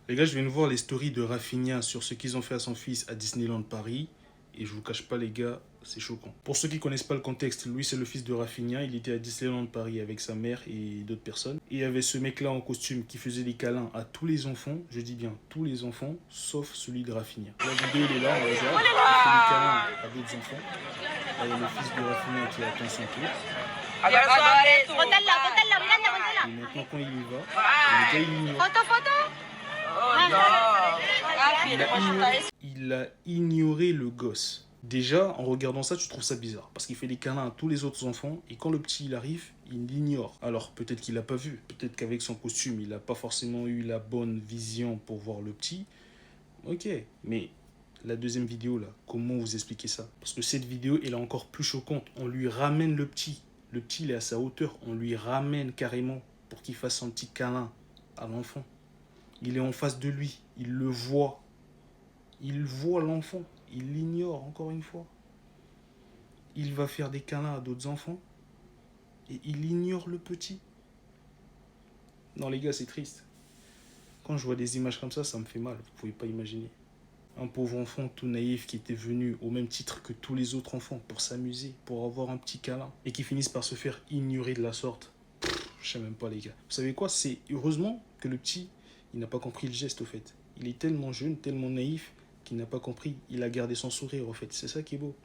Les gars, je viens de voir les stories de Rafinha sur ce qu'ils ont fait à son fils à Disneyland Paris. Et je vous cache pas, les gars, c'est choquant. Pour ceux qui connaissent pas le contexte, lui, c'est le fils de Rafinha. Il était à Disneyland Paris avec sa mère et d'autres personnes. Et il y avait ce mec-là en costume qui faisait des câlins à tous les enfants. Je dis bien tous les enfants, sauf celui de Rafinha. La vidéo, il est là, on regarde. Il fait des câlins à d'autres enfants. Là, il y a le fils de Rafinha qui attend son tour. Et maintenant, quand il y va, le gars, il ignore. Il a ignoré le gosse. Déjà, en regardant ça, tu trouves ça bizarre. Parce qu'il fait des câlins à tous les autres enfants. Et quand le petit il arrive, il l'ignore. Alors, peut-être qu'il l'a pas vu. Peut-être qu'avec son costume, il n'a pas forcément eu la bonne vision pour voir le petit. Ok, mais la deuxième vidéo, là, comment vous expliquez ça? Parce que cette vidéo, elle est encore plus choquante. On lui ramène le petit. Le petit, il est à sa hauteur. On lui ramène carrément pour qu'il fasse son petit câlin à l'enfant. Il est en face de lui. Il le voit. Il voit l'enfant. Il l'ignore encore une fois. Il va faire des câlins à d'autres enfants. Et il ignore le petit. Non les gars, c'est triste. Quand je vois des images comme ça me fait mal. Vous pouvez pas imaginer. Un pauvre enfant tout naïf qui était venu au même titre que tous les autres enfants pour s'amuser, pour avoir un petit câlin. Et qui finissent par se faire ignorer de la sorte. Je sais même pas les gars. Vous savez quoi? C'est heureusement que le petit, il n'a pas compris le geste au fait. Il est tellement jeune, tellement naïf qu'il n'a pas compris. Il a gardé son sourire au fait. C'est ça qui est beau.